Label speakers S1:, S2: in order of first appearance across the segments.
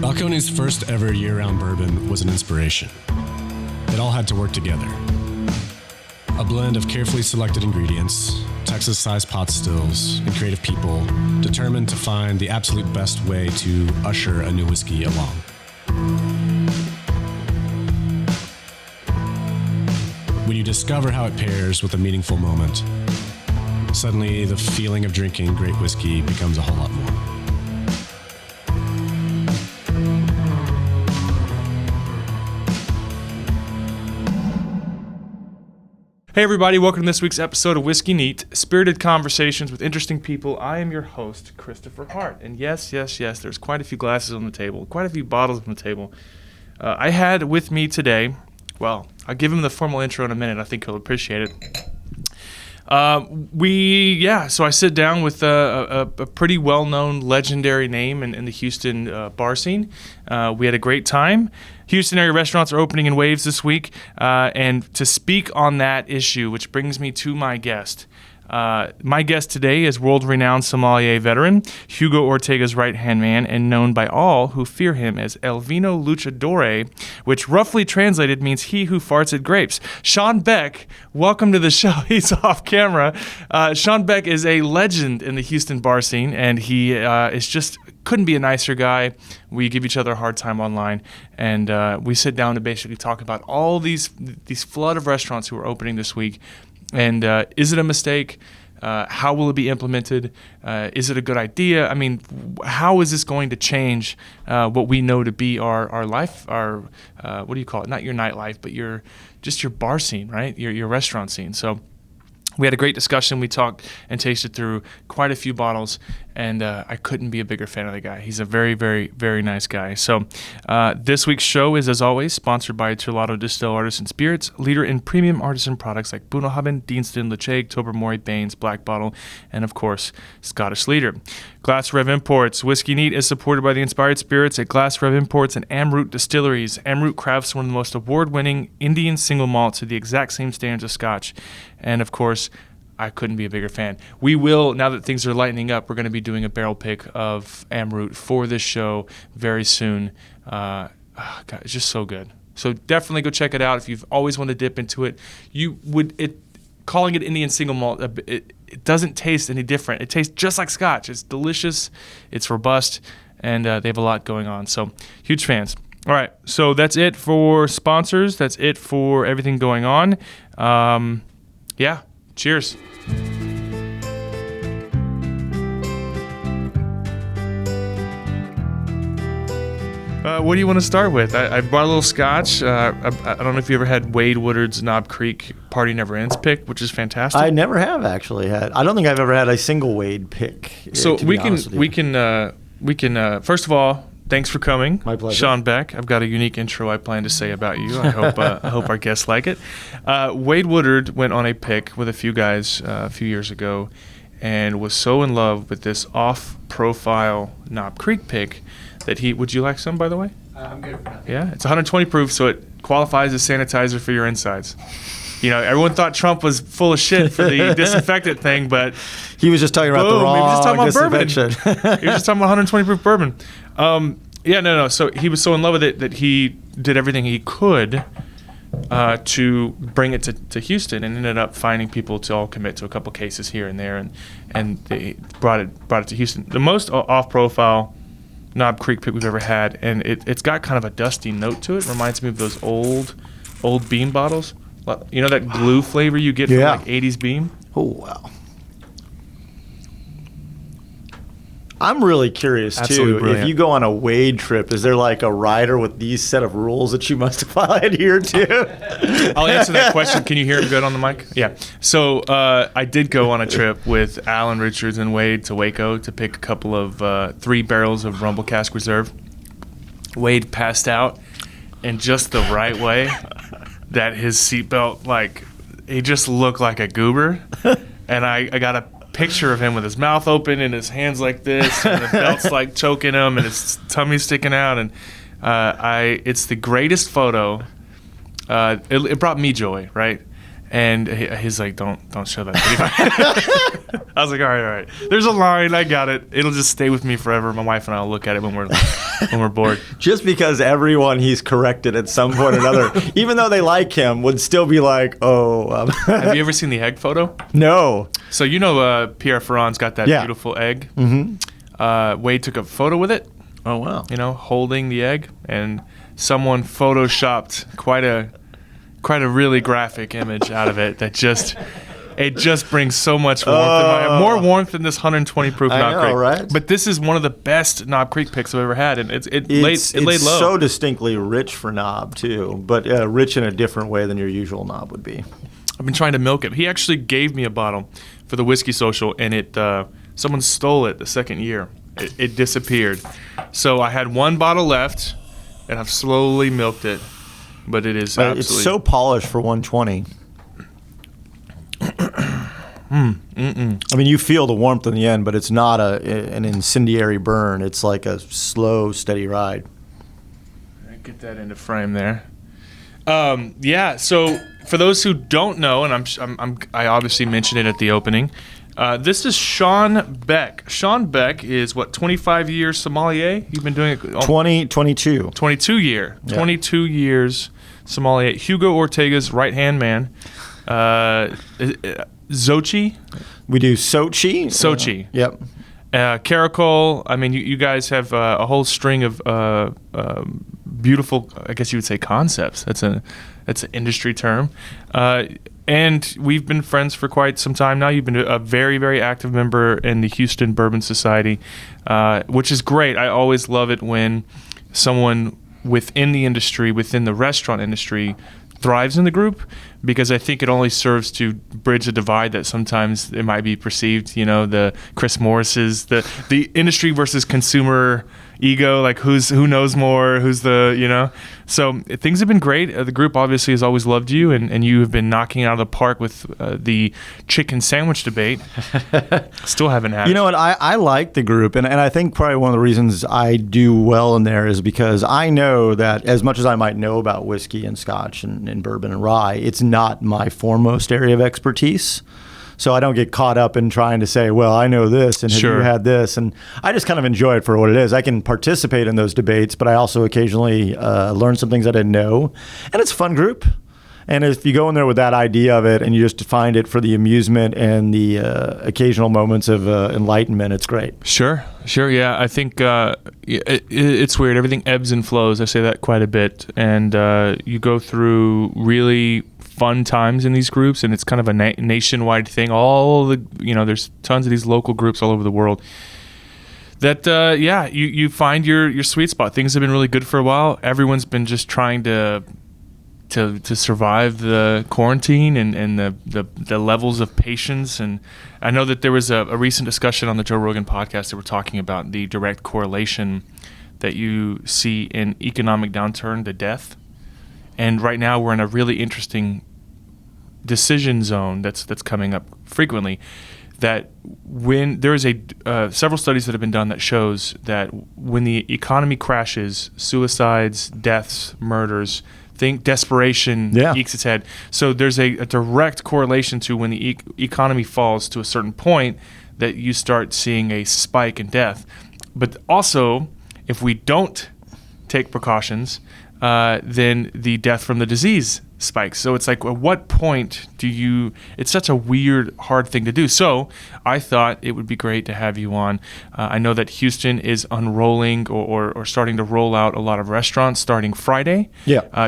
S1: Balcones' first ever year-round bourbon was an inspiration. It all had to work together. A blend of carefully selected ingredients, Texas-sized pot stills, and creative people determined to find the absolute best way to usher a new whiskey along. When you discover how it pairs with a meaningful moment, suddenly the feeling of drinking great whiskey becomes a whole lot more.
S2: Hey everybody, welcome to this week's episode of Whiskey Neat, spirited conversations with interesting people. I am your host, Kristopher Hart, and yes, there's quite a few glasses on the table, quite a few bottles on the table. I had with me today, well, I'll give him the formal intro in a minute, I think he'll appreciate it. So I sit down with a pretty well-known, legendary name in the Houston bar scene. We had a great time. Houston area restaurants are opening in waves this week, and to speak on that issue, which brings me to my guest. My guest today is world-renowned sommelier veteran, Hugo Ortega's right-hand man, and known by all who fear him as El Vino Luchadore, which roughly translated means he who farts at grapes. Sean Beck, welcome to the show. He's off camera. Sean Beck is a legend in the Houston bar scene, and he is just couldn't be a nicer guy. We give each other a hard time online, and we sit down to basically talk about all these flood of restaurants who are opening this week. And is it a mistake? How will it be implemented? Is it a good idea? I mean, how is this going to change what we know to be our life, our what do you call it? Not your nightlife, but your bar scene, right? Your restaurant scene. So we had a great discussion. We talked and tasted through quite a few bottles, and I couldn't be a bigger fan of the guy. He's a very, very, very nice guy. So this week's show is, as always, sponsored by Terlato Distell Artisan Spirits, leader in premium artisan products like Bunnahabhain, Deanston, Ledaig, Tobermory, Bains, Black Bottle, and, of course, Scottish Leader. Glass Rev Imports. Whiskey Neat is supported by the inspired spirits at Glass Rev Imports and Amrut Distilleries. Amrut crafts one of the most award-winning Indian single malts to the exact same standards of Scotch. And, of course, I couldn't be a bigger fan. We will, now that things are lightening up, we're going to be doing a barrel pick of Amrut for this show very soon. God, it's just so good. So definitely go check it out. If you've always wanted to dip into it, calling it Indian single malt, it doesn't taste any different. It tastes just like Scotch. It's delicious, it's robust, and they have a lot going on. So huge fans. All right, so that's it for sponsors. That's it for everything going on. Cheers. What do you want to start with? I brought a little scotch. I don't know if you ever had Wade Woodard's Knob Creek Party Never Ends pick, which is fantastic.
S3: I never have actually had. I don't think I've ever had a single Wade pick.
S2: So we can first of all, thanks for coming.
S3: My pleasure.
S2: Sean Beck, I've got a unique intro I plan to say about you. I hope our guests like it. Wade Woodard went on a pick with a few guys a few years ago and was so in love with this off-profile Knob Creek pick that would you like some, by the way?
S3: I'm good for that.
S2: Yeah, it's 120 proof, so it qualifies as sanitizer for your insides. You know, everyone thought Trump was full of shit for the disinfectant thing, but
S3: he was just talking about the wrong
S2: he was just talking about bourbon.
S3: disinfection.
S2: He was just talking about 120 proof bourbon. So he was so in love with it that he did everything he could to bring it to Houston, and ended up finding people to all commit to a couple cases here and there, and they brought it to Houston. The most off-profile Knob Creek pick we've ever had, and it's got kind of a dusty note to it. Reminds me of those old Beam bottles. You know that glue flavor you get from like 80s Beam?
S3: Oh, wow. I'm really curious,
S2: Absolutely
S3: too.
S2: Brilliant.
S3: If you go on a Wade trip, is there like a rider with these set of rules that you must adhere to?
S2: I'll answer that question. Can you hear it good on the mic? Yeah. So I did go on a trip with Alan Richards and Wade to Waco to pick a couple of 3 barrels of Rumble Cask Reserve. Wade passed out in just the right way that his seatbelt, he just looked like a goober. And I got a picture of him with his mouth open and his hands like this, and the belt's like choking him, and his tummy's sticking out, and it's the greatest photo. It brought me joy, right? And he's like, don't show that video. I was like, all right. There's a line. I got it. It'll just stay with me forever. My wife and I will look at it when we're bored.
S3: Just because everyone he's corrected at some point or another, even though they like him, would still be like, oh.
S2: Have you ever seen the egg photo?
S3: No.
S2: So Pierre Ferrand's got that beautiful egg.
S3: Mm-hmm.
S2: Wade took a photo with it.
S3: Oh, wow.
S2: Holding the egg, and someone photoshopped quite a really graphic image out of it that just brings so much warmth. More warmth than this 120 proof Knob Creek.
S3: Right?
S2: But this is one of the best Knob Creek picks I've ever had, and it laid low.
S3: It's so distinctly rich for Knob too, but rich in a different way than your usual Knob would be.
S2: I've been trying to milk it. He actually gave me a bottle for the whiskey social, and someone stole it the second year. It disappeared. So I had one bottle left, and I've slowly milked it. But it is absolutely...
S3: It's so polished for 120. I mean, you feel the warmth in the end, but it's not an incendiary burn. It's like a slow, steady ride.
S2: Get that into frame there. So for those who don't know, and I obviously mentioned it at the opening, this is Sean Beck. Sean Beck is, 25-year sommelier? You've been doing it...
S3: 22.
S2: 22 year. Yeah. 22 years sommelier. Hugo Ortega's right-hand man. Xochi?
S3: We do Sochi.
S2: Sochi.
S3: Yep.
S2: Caracol. I mean, you guys have a whole string of beautiful, I guess you would say, concepts. That's an industry term. And we've been friends for quite some time now. You've been a very, very active member in the Houston Bourbon Society, which is great. I always love it when someone within the industry, within the restaurant industry, thrives in the group, because I think it only serves to bridge a divide that sometimes it might be perceived, the Chris Morris's, the industry versus consumer ego, like who knows more, who's the, So things have been great. The group obviously has always loved you, and you have been knocking it out of the park with the chicken sandwich debate. Still haven't had it.
S3: You know what? I like the group, and I think probably one of the reasons I do well in there is because I know that as much as I might know about whiskey and scotch and bourbon and rye, it's not my foremost area of expertise. So I don't get caught up in trying to say, well, I know this, and have you had this? And I just kind of enjoy it for what it is. I can participate in those debates, but I also occasionally learn some things I didn't know. And it's a fun group. And if you go in there with that idea of it and you just find it for the amusement and the occasional moments of enlightenment, it's great.
S2: Sure. Yeah, I think it's weird. Everything ebbs and flows. I say that quite a bit. And you go through really fun times in these groups, and it's kind of a nationwide thing. There's tons of these local groups all over the world that, you find your sweet spot. Things have been really good for a while. Everyone's been just trying to survive the quarantine and the levels of patience. And I know that there was a recent discussion on the Joe Rogan podcast that we're talking about the direct correlation that you see in economic downturn to death. And right now we're in a really interesting decision zone that's coming up frequently, that when there is several studies that have been done that shows that when the economy crashes, suicides, deaths, murders, desperation ekes its head. So there's a direct correlation to when the economy falls to a certain point that you start seeing a spike in death. But also, if we don't take precautions, then the death from the disease spikes. So it's like, at what point it's such a weird, hard thing to do. So I thought it would be great to have you on. I know that Houston is unrolling or starting to roll out a lot of restaurants starting Friday,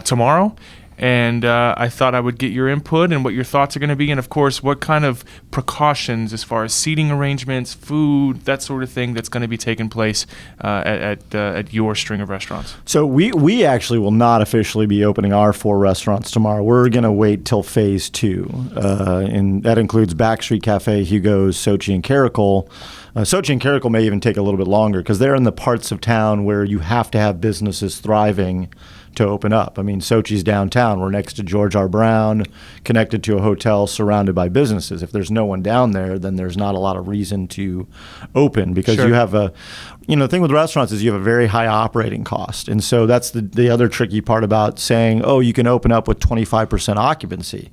S2: tomorrow. And I thought I would get your input and what your thoughts are going to be, and of course, what kind of precautions as far as seating arrangements, food, that sort of thing that's going to be taking place at your string of restaurants.
S3: So we actually will not officially be opening our 4 restaurants tomorrow. We're going to wait till phase 2, and that includes Backstreet Cafe, Hugo's, Sochi, and Caracol. Sochi and Caracol may even take a little bit longer because they're in the parts of town where you have to have businesses thriving to open up. I mean, Sochi's downtown. We're next to George R. Brown, connected to a hotel, surrounded by businesses. If there's no one down there, then there's not a lot of reason to open because you have the thing with restaurants is you have a very high operating cost. And so that's the other tricky part about saying, oh, you can open up with 25% occupancy.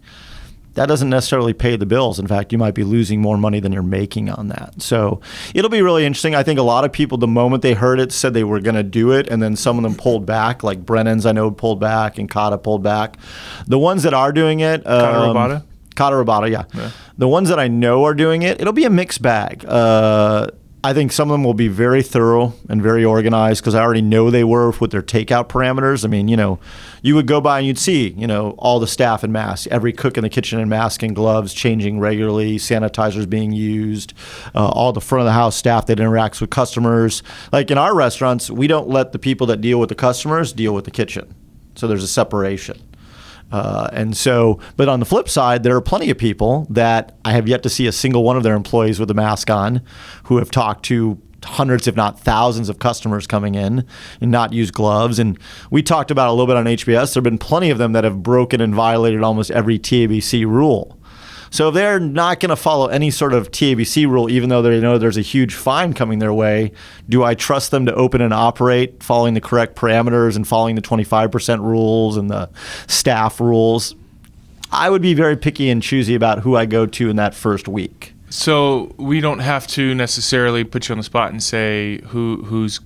S3: that doesn't necessarily pay the bills. In fact, you might be losing more money than you're making on that. So it'll be really interesting. I think a lot of people, the moment they heard it, said they were going to do it, and then some of them pulled back, like Brennan's I know pulled back, and Kata pulled back. The ones that are doing it, Kata Robata, yeah. The ones that I know are doing it, it'll be a mixed bag. I think some of them will be very thorough and very organized because I already know they were with their takeout parameters. I mean, you would go by and you'd see, all the staff in masks, every cook in the kitchen in mask and gloves, changing regularly, sanitizers being used, all the front of the house staff that interacts with customers. Like in our restaurants, we don't let the people that deal with the customers deal with the kitchen. So there's a separation. But on the flip side, there are plenty of people that I have yet to see a single one of their employees with a mask on who have talked to hundreds, if not thousands of customers coming in and not use gloves. And we talked about it a little bit on HBS. There have been plenty of them that have broken and violated almost every TABC rule. So if they're not going to follow any sort of TABC rule, even though they know there's a huge fine coming their way, do I trust them to open and operate following the correct parameters and following the 25% rules and the staff rules? I would be very picky and choosy about who I go to in that first week.
S2: So we don't have to necessarily put you on the spot and say who's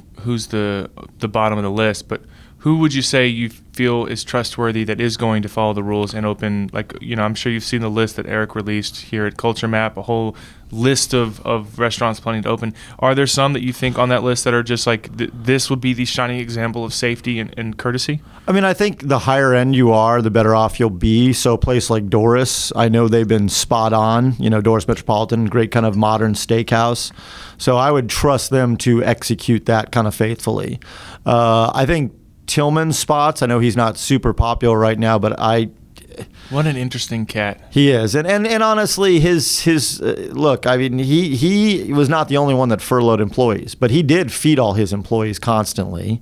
S2: the bottom of the list, but who would you say you feel is trustworthy that is going to follow the rules and open? Like, I'm sure you've seen the list that Eric released here at Culture Map, a whole list of restaurants planning to open. Are there some that you think on that list that are just like, this would be the shining example of safety and courtesy? I
S3: mean, I think the higher end you are, the better off you'll be. So a place like Doris, I know they've been spot on, Doris Metropolitan, great kind of modern steakhouse. So I would trust them to execute that kind of faithfully. I think Tillman's spots, I know he's not super popular right now, but
S2: what an interesting cat
S3: he is. And honestly, his look, I mean, he was not the only one that furloughed employees, but he did feed all his employees constantly.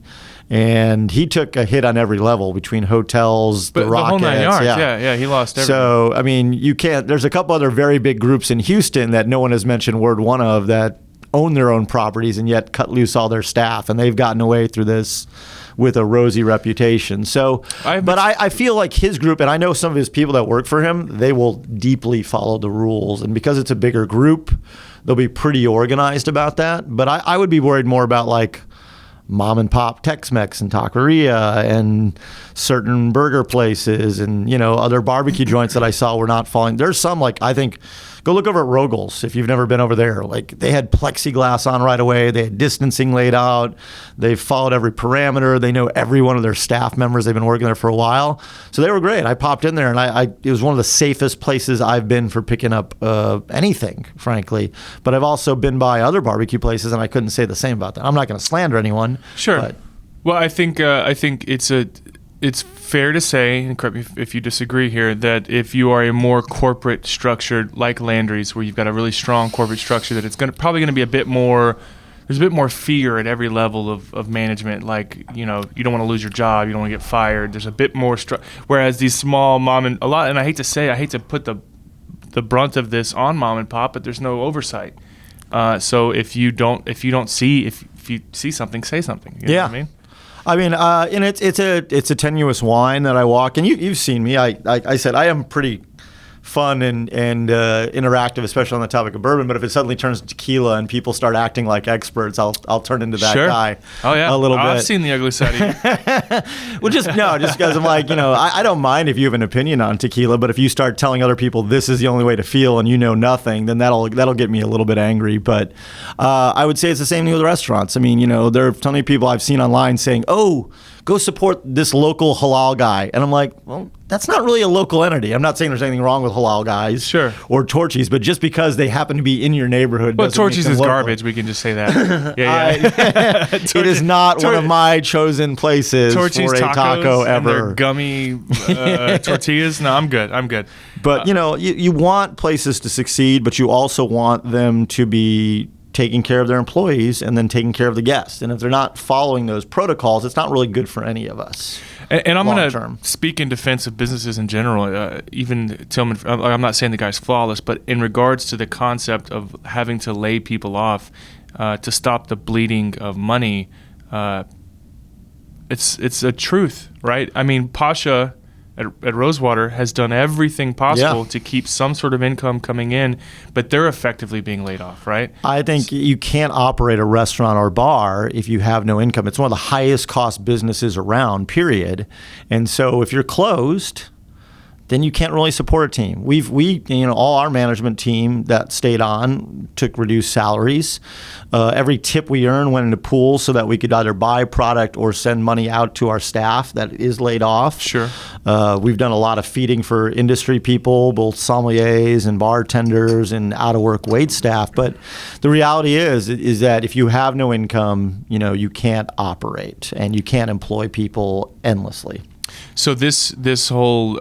S3: And he took a hit on every level between hotels, the Rockettes.
S2: The whole 9 yards, yeah, he lost everything.
S3: So, I mean, there's a couple other very big groups in Houston that no one has mentioned word one of that own their own properties and yet cut loose all their staff, and they've gotten away through this with a rosy reputation. So, I feel like his group, and I know some of his people that work for him, they will deeply follow the rules. And because it's a bigger group, they'll be pretty organized about that. But I would be worried more about like mom and pop Tex-Mex and taqueria and certain burger places and, other barbecue joints that I saw were not following. There's some, like, I think, go look over at Rogel's if you've never been over there. Like, they had plexiglass on right away. They had distancing laid out. They've followed every parameter. They know every one of their staff members. They've been working there for a while. So they were great. I popped in there, and it was one of the safest places I've been for picking up anything, frankly. But I've also been by other barbecue places, and I couldn't say the same about that. I'm not going to slander anyone.
S2: Sure.
S3: But.
S2: Well, I think it's fair to say, and correct me if you disagree here, that if you are a more corporate structured, like Landry's, where you've got a really strong corporate structure, that it's probably going to be a bit more. There's a bit more fear at every level of management. Like, you don't want to lose your job, you don't want to get fired. There's a bit more whereas these small mom and I hate to put the brunt of this on mom and pop, but there's no oversight. So if you see something, say something. You know what I mean?
S3: I mean, and it's a tenuous wine that I walk, and you've seen me. I said I am pretty fun and interactive, especially on the topic of bourbon. But if it suddenly turns to tequila and people start acting like experts, I'll turn into that guy.
S2: Oh yeah,
S3: a little bit.
S2: I've seen the ugly side of you.
S3: Well, just because I'm like, I don't mind if you have an opinion on tequila, but if you start telling other people this is the only way to feel and nothing, then that'll get me a little bit angry. But I would say it's the same thing with restaurants. I mean, there are plenty of people I've seen online saying, "Oh, go support this local halal guy," and I'm like, well, that's not really a local entity. I'm not saying there's anything wrong with halal guys, or Torchy's, but just because they happen to be in your neighborhood,
S2: well, Torchy's is garbage. We can just say that.
S3: It is not one of my chosen places
S2: Torchy's
S3: for a taco ever.
S2: And their gummy tortillas. No, I'm good.
S3: But you want places to succeed, but you also want them to be taking care of their employees and then taking care of the guests. And if they're not following those protocols, it's not really good for any of us.
S2: And I'm going to speak in defense of businesses in general. Even Tillman, I'm not saying the guy's flawless, but in regards to the concept of having to lay people off to stop the bleeding of money, it's a truth, right? I mean, Pasha at Rosewater has done everything possible
S3: Yeah.
S2: to keep some sort of income coming in, but they're effectively being laid off, right?
S3: I think you can't operate a restaurant or bar if you have no income. It's one of the highest cost businesses around, period. And so if you're closed, then you can't really support a team. All our management team that stayed on took reduced salaries. Every tip we earned went into pools so that we could either buy product or send money out to our staff that is laid off.
S2: Sure.
S3: We've done a lot of feeding for industry people, both sommeliers and bartenders and out-of-work wait staff. But the reality is that if you have no income, you can't operate and you can't employ people endlessly.
S2: So this whole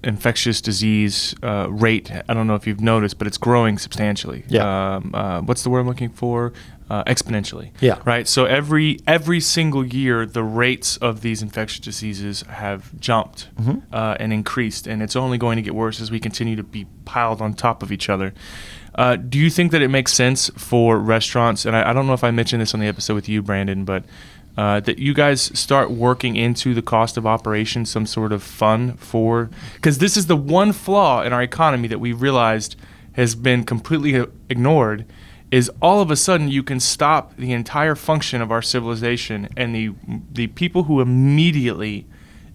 S2: infectious disease rate, I don't know if you've noticed, but it's growing substantially.
S3: Yeah.
S2: What's the word I'm looking for? Exponentially.
S3: Yeah.
S2: Right. So every single year, the rates of these infectious diseases have jumped and increased, and it's only going to get worse as we continue to be piled on top of each other. Do you think that it makes sense for restaurants, and I don't know if I mentioned this on the episode with you, Brandon, but that you guys start working into the cost of operation some sort of fund for, because this is the one flaw in our economy that we realized has been completely ignored, is all of a sudden you can stop the entire function of our civilization, and the people who immediately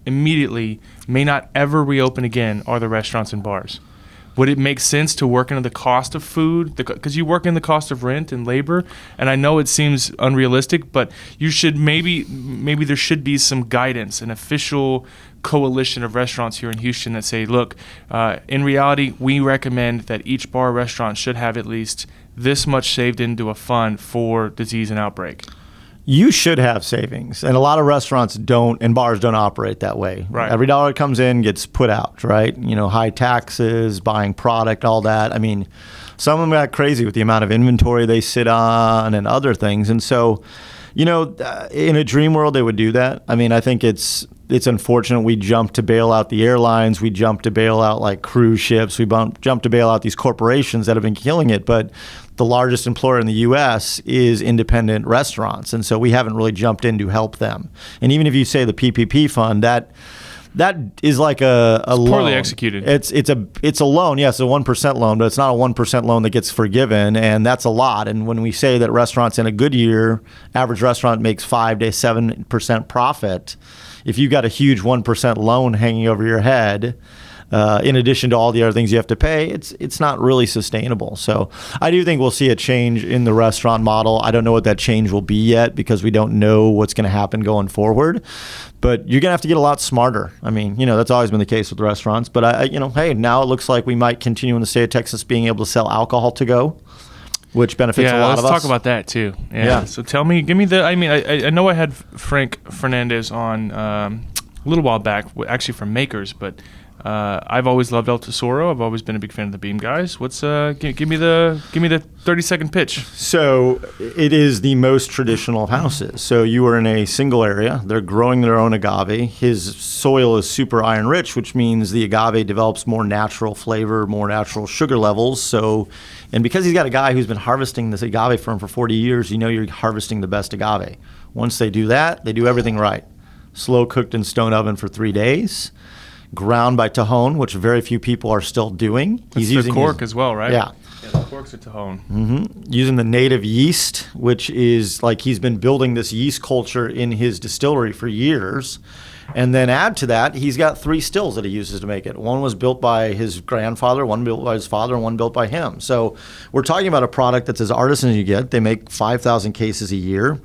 S2: may not ever reopen again are the restaurants and bars. Would it make sense to work into the cost of food? Because you work in the cost of rent and labor, and I know it seems unrealistic, but you should maybe there should be some guidance, an official coalition of restaurants here in Houston that say, look, in reality, we recommend that each bar or restaurant should have at least this much saved into a fund for disease and outbreak.
S3: You should have savings, and a lot of restaurants don't, and bars don't operate that way.
S2: Right.
S3: Every dollar that comes in gets put out, right? High taxes, buying product, all that. I mean, some of them got crazy with the amount of inventory they sit on and other things. And so, in a dream world, they would do that. I mean, I think it's unfortunate we jumped to bail out the airlines. We jumped to bail out like cruise ships. We jumped to bail out these corporations that have been killing it. But the largest employer in the U.S. is independent restaurants. And so we haven't really jumped in to help them. And even if you say the PPP fund, that is like a loan.
S2: Poorly executed.
S3: It's a loan. Yes, a 1% loan, but it's not a 1% loan that gets forgiven, and that's a lot. And when we say that restaurants in a good year, average restaurant makes 5 to 7% profit, if you've got a huge 1% loan hanging over your head, in addition to all the other things you have to pay, it's not really sustainable. So I do think we'll see a change in the restaurant model. I don't know what that change will be yet because we don't know what's going to happen going forward. But you're going to have to get a lot smarter. I mean, that's always been the case with restaurants. But hey, now it looks like we might continue in the state of Texas being able to sell alcohol to go, which benefits a lot of us.
S2: Let's talk about that too. Yeah. So give me the. I mean, I know I had Frank Fernandez on a little while back, actually from Makers, but. I've always loved El Tesoro. I've always been a big fan of the Beam guys. Give me the 30-second pitch.
S3: So it is the most traditional of houses. So you are in a single area. They're growing their own agave. His soil is super iron rich, which means the agave develops more natural flavor, more natural sugar levels. And because he's got a guy who's been harvesting this agave for him for 40 years, you're harvesting the best agave. Once they do that, they do everything right. Slow cooked in stone oven for 3 days. Ground by Tahone, which very few people are still doing.
S2: He's using cork as well, right?
S3: Yeah.
S2: The corks are Tahone.
S3: Mm-hmm. Using the native yeast, which is like he's been building this yeast culture in his distillery for years. And then add to that, he's got 3 stills that he uses to make it. One was built by his grandfather, one built by his father, and one built by him. So we're talking about a product that's as artisan as you get. They make 5,000 cases a year.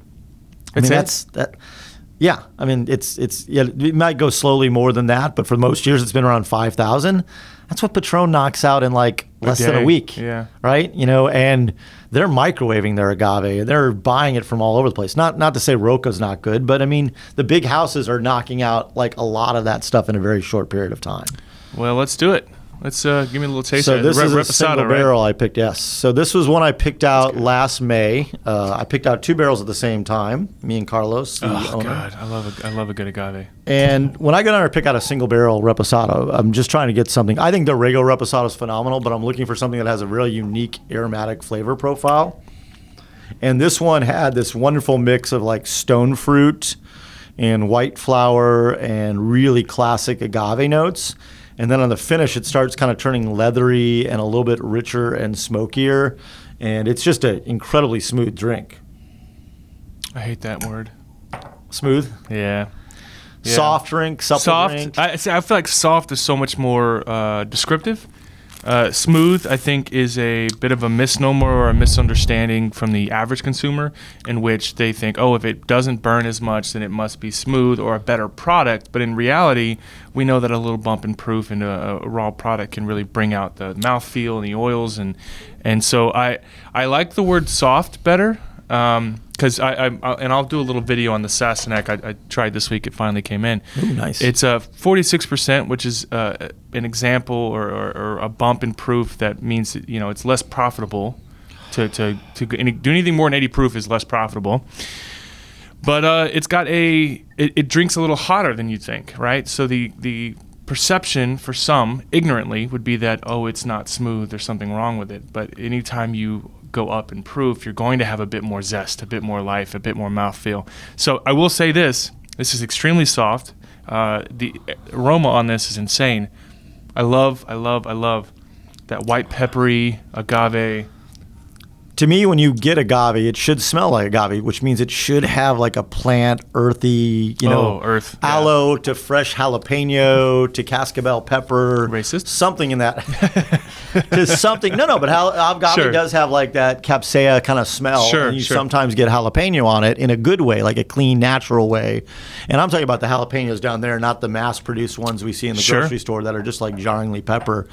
S3: Yeah, I mean, it might go slowly more than that, but for most years it's been around 5,000. That's what Patron knocks out in like less than a week, right? And they're microwaving their agave. They're buying it from all over the place. Not to say Roca's not good, but I mean, the big houses are knocking out like a lot of that stuff in a very short period of time.
S2: Well, let's do it. Let's give me a little taste
S3: of
S2: it.
S3: So this is a single barrel I picked, yes. So this was one I picked out last May. I picked out 2 barrels at the same time, me and Carlos, the owner.
S2: God, I love a good agave.
S3: And when I go down there to pick out a single barrel Reposado, I'm just trying to get something. I think the regular Reposado is phenomenal, but I'm looking for something that has a really unique aromatic flavor profile. And this one had this wonderful mix of like stone fruit and white flower and really classic agave notes. And then on the finish, it starts kind of turning leathery and a little bit richer and smokier. And it's just an incredibly smooth drink.
S2: I hate that word.
S3: Smooth?
S2: Yeah.
S3: Soft drink, supple drink.
S2: I feel like soft is so much more descriptive. Smooth, I think, is a bit of a misnomer or a misunderstanding from the average consumer, in which they think, oh, if it doesn't burn as much, then it must be smooth or a better product. But in reality, we know that a little bump in proof in a raw product can really bring out the mouthfeel and the oils. And so I like the word soft better. Because I'll do a little video on the Sassenach I tried this week. It finally came in.
S3: Ooh, nice.
S2: It's 46%, which is an example or a bump in proof that means that, it's less profitable to do anything more than 80 proof is less profitable. But it's got it drinks a little hotter than you'd think, right? So the perception for some ignorantly would be that, oh, it's not smooth, there's something wrong with it. But anytime you go up in proof, you're going to have a bit more zest, a bit more life, a bit more mouthfeel. So I will say this is extremely soft. The aroma on this is insane. I love that white peppery agave.
S3: To me, when you get agave, it should smell like agave, which means it should have like a plant, earthy,
S2: earth,
S3: aloe to fresh jalapeno to cascabel pepper.
S2: Racist?
S3: Something in that. To something. No, but agave does have like that capsaicin kind of smell.
S2: Sure,
S3: and you sometimes get jalapeno on it in a good way, like a clean, natural way. And I'm talking about the jalapenos down there, not the mass-produced ones we see in the grocery store that are just like jarringly pepper.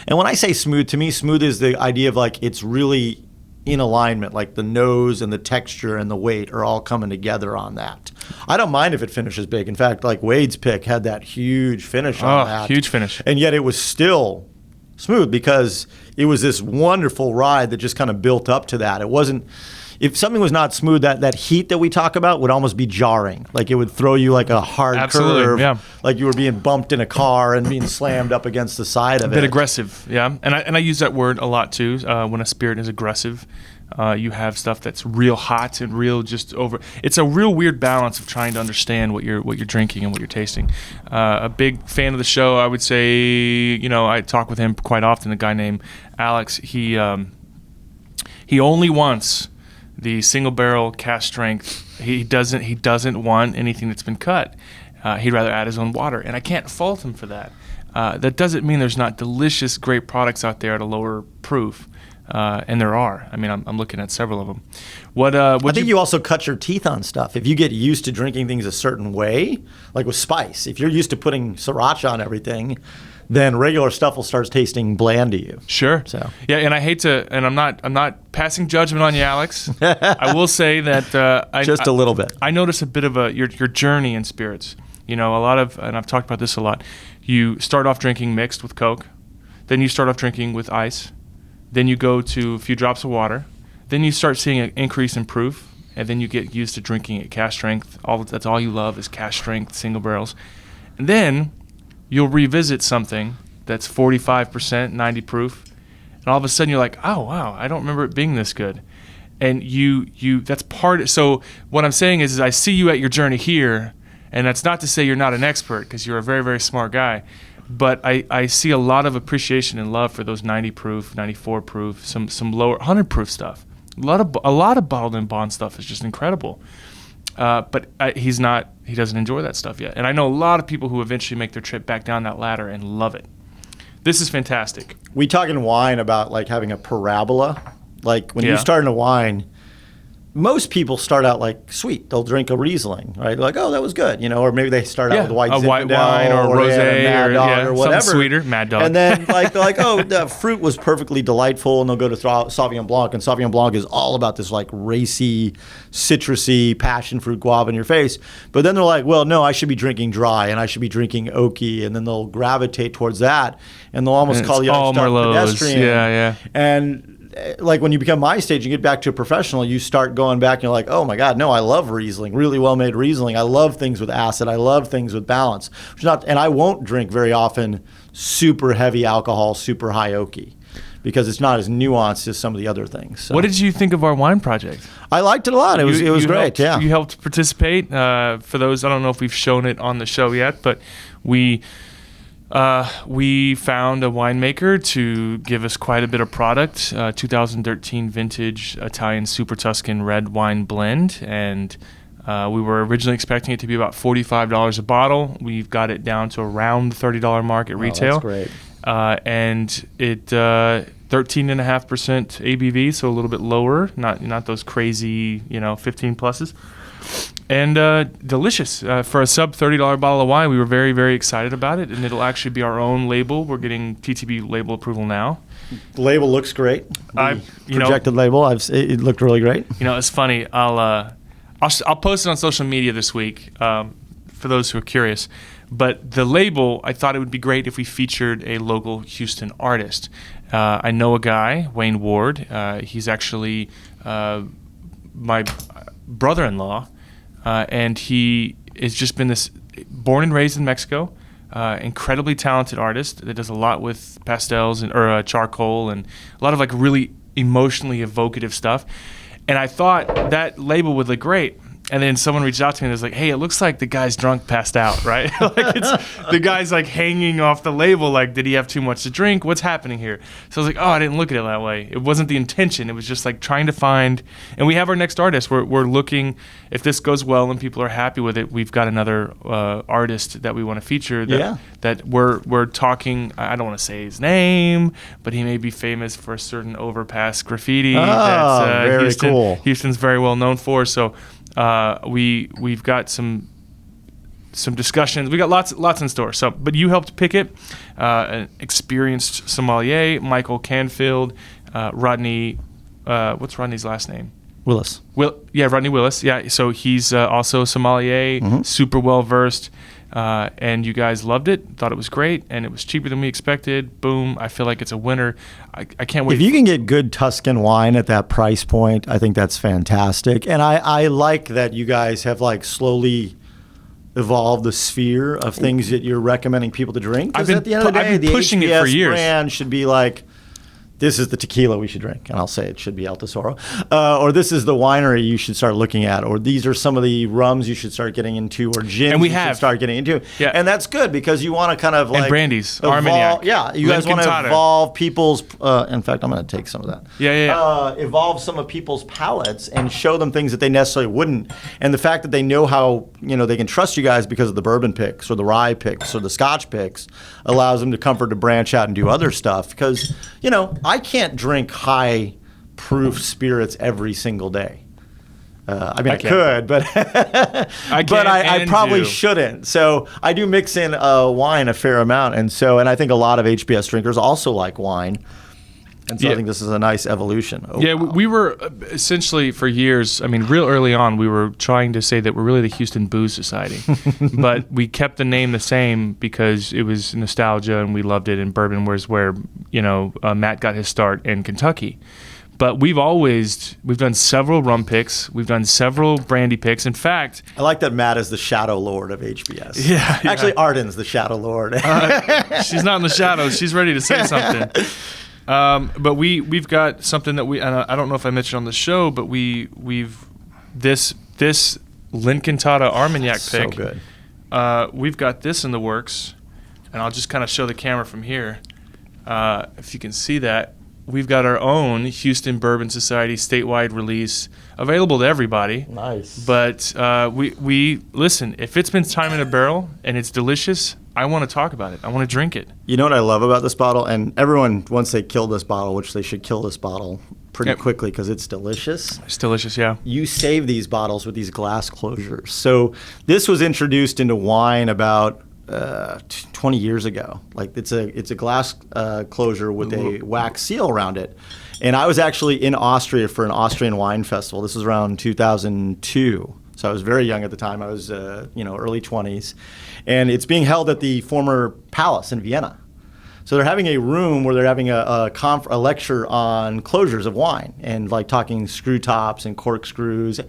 S3: And when I say smooth, to me, smooth is the idea of like it's really in alignment, like the nose and the texture and the weight are all coming together on that. I don't mind if it finishes big. In fact, like Wade's pick had that huge finish on that.
S2: Huge finish.
S3: And yet it was still smooth because it was this wonderful ride that just kind of built up to that. It wasn't, if something was not smooth, that heat that we talk about would almost be jarring. Like it would throw you like a hard curve, like you were being bumped in a car and being slammed up against the side of it.
S2: A bit aggressive, yeah. And I use that word a lot too. When a spirit is aggressive, you have stuff that's real hot and real just over. It's a real weird balance of trying to understand what you're drinking and what you're tasting. A big fan of the show, I would say. I talk with him quite often. A guy named Alex. He only wants the single barrel cask strength. He doesn't want anything that's been cut. He'd rather add his own water, and I can't fault him for that. That doesn't mean there's not delicious, great products out there at a lower proof, and there are. I mean, I'm looking at several of them. I
S3: think you also cut your teeth on stuff. If you get used to drinking things a certain way, like with spice, if you're used to putting sriracha on everything, then regular stuff will start tasting bland to you.
S2: Sure.
S3: So
S2: yeah, and I hate to, and I'm not passing judgment on you, Alex. I will say that
S3: a little bit.
S2: I notice a bit of your journey in spirits. A lot of, and I've talked about this a lot. You start off drinking mixed with Coke, then you start off drinking with ice, then you go to a few drops of water, then you start seeing an increase in proof, and then you get used to drinking at cask strength. That's all you love is cask strength single barrels, and then you'll revisit something that's 45%, 90 proof, and all of a sudden you're like, oh wow, I don't remember it being this good. And that's part. So what I'm saying is I see you at your journey here, and that's not to say you're not an expert, because you're a very, very smart guy. But I see a lot of appreciation and love for those 90 proof, 94 proof, some lower 100 proof stuff. A lot of bottled and bond stuff is just incredible. But he doesn't enjoy that stuff yet. And I know a lot of people who eventually make their trip back down that ladder and love it. This is fantastic.
S3: We talk in wine about like having a parabola. Like when you start in a wine, most people start out like sweet. They'll drink a Riesling, right? Like, oh, that was good, or maybe they start out with
S2: a white wine or rosé or whatever, something sweeter, Mad Dog.
S3: And then like they're like, oh, the fruit was perfectly delightful, and they'll go to Sauvignon Blanc, and Sauvignon Blanc is all about this like racy, citrusy, passion fruit guava in your face. But then they're like, well, no, I should be drinking dry, and I should be drinking oaky, and then they'll gravitate towards that, and they'll almost call you pedestrian.
S2: Yeah.
S3: And like when you become my stage, you get back to a professional, you start going back and you're like, oh my God, no, I love Riesling, really well made Riesling. I love things with acid. I love things with balance. And I won't drink very often super heavy alcohol, super high oaky, because it's not as nuanced as some of the other things. So.
S2: What did you think of our wine project?
S3: I liked it a lot. It was great.
S2: You helped participate. For those, I don't know if we've shown it on the show yet, but we found a winemaker to give us quite a bit of product. 2013 vintage Italian Super Tuscan red wine blend, and we were originally expecting it to be about $45 a bottle. We've got it down to around the $30 mark at retail.
S3: That's great.
S2: And it 13.5% ABV, so a little bit lower, not those crazy 15 pluses, and delicious for a sub $30 bottle of wine. We were very, very excited about it, and it'll actually be our own label. We're getting TTB label approval now.
S3: The label looks great. Projected label, it looked really great.
S2: It's funny. I'll post it on social media this week for those who are curious. But the label, I thought it would be great if we featured a local Houston artist. I know a guy, Wayne Ward. He's actually my brother-in-law, and he has just been this born and raised in Mexico, incredibly talented artist that does a lot with pastels or charcoal and a lot of really emotionally evocative stuff. And I thought that label would look great. And then someone reached out to me and was like, hey, it looks like the guy's drunk, passed out, right? The guy's hanging off the label, did he have too much to drink? What's happening here? So I was like, oh, I didn't look at it that way. It wasn't the intention. It was just trying to find, and we have our next artist. We're looking, if this goes well and people are happy with it, we've got another artist that we want to feature that we're talking, I don't want to say his name, but he may be famous for a certain overpass graffiti that's
S3: very cool.
S2: Houston's very well known for. So we've got some discussions. We got lots in store. So, but you helped pick it. An experienced sommelier, Michael Canfield, Rodney. What's Rodney's last name?
S3: Willis.
S2: Rodney Willis. Yeah. So he's also a sommelier, super well versed. And you guys loved it, thought it was great, and it was cheaper than we expected. Boom. I feel like it's a winner. I can't wait.
S3: If you can get good Tuscan wine at that price point, I think that's fantastic. And I like that you guys have slowly evolved the sphere of things that you're recommending people to drink. Because at the end of the day, the
S2: pushing
S3: HBS
S2: it for years.
S3: brand should be this is the tequila we should drink, and I'll say it should be El Tesoro, or this is the winery you should start looking at, or these are some of the rums you should start getting into, or gins you should start getting into.
S2: Yeah.
S3: And that's good because you want to kind of
S2: and brandies, Armagnac.
S3: Yeah, you guys want to evolve people's, in fact, I'm going to take some of that. Evolve some of people's palates and show them things that they necessarily wouldn't. And the fact that they know how, they can trust you guys because of the bourbon picks or the rye picks or the scotch picks allows them to comfort to branch out and do other stuff because, I can't drink high proof spirits every single day. I could, but I probably shouldn't. So I do mix in wine a fair amount, and I think a lot of HBS drinkers also like wine. And so I think this is a nice evolution.
S2: We were essentially for years, real early on, we were trying to say that we're really the Houston Booze Society. But we kept the name the same because it was nostalgia and we loved it, and bourbon was where, Matt got his start in Kentucky. But we've done several rum picks. We've done several brandy picks. In fact,
S3: I like that Matt is the shadow lord of HBS.
S2: Yeah.
S3: Actually, Arden's the shadow lord.
S2: She's not in the shadows. She's ready to say something. But we've got something that and I don't know if I mentioned on the show, but we've this Lincantata Armagnac pick.
S3: So good.
S2: We've got this in the works, and I'll just kind of show the camera from here. If you can see that, we've got our own Houston Bourbon Society statewide release available to everybody.
S3: Nice.
S2: But we listen. If it's been time in a barrel and it's delicious, I want to talk about it. I want to drink it.
S3: You know what I love about this bottle? And everyone, once they kill this bottle, which they should kill this bottle pretty quickly because it's delicious.
S2: It's delicious, yeah.
S3: You save these bottles with these glass closures. So this was introduced into wine about 20 years ago. It's a glass closure with a wax seal around it. And I was actually in Austria for an Austrian wine festival. This was around 2002. So I was very young at the time. I was, early 20s. And it's being held at the former palace in Vienna. So they're having a room where they're having a lecture on closures of wine and talking screw tops and corkscrews.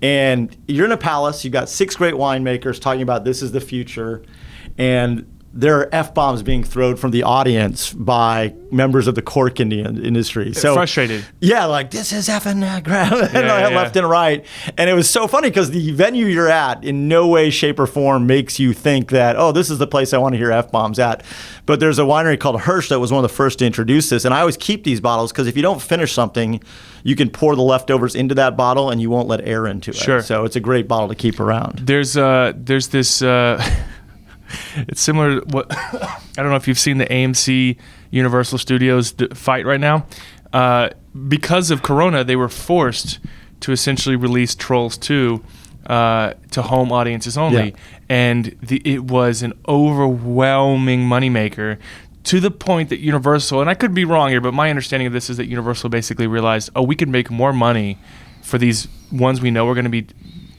S3: And you're in a palace. You've got 6 great winemakers talking about this is the future. And there are F-bombs being thrown from the audience by members of the cork industry. So
S2: frustrated.
S3: Yeah, like, this is effing left and right. And it was so funny because the venue you're at in no way, shape, or form makes you think that, oh, this is the place I want to hear F-bombs at. But there's a winery called Hirsch that was one of the first to introduce this. And I always keep these bottles because if you don't finish something, you can pour the leftovers into that bottle and you won't let air into it.
S2: Sure.
S3: So it's a great bottle to keep around.
S2: There's this... It's similar to what I don't know if you've seen the AMC Universal Studios fight right now. Because of Corona, they were forced to essentially release Trolls 2 to home audiences only.
S3: Yeah.
S2: And it was an overwhelming moneymaker to the point that Universal, and I could be wrong here, but my understanding of this is that Universal basically realized, we could make more money for these ones we know are going to be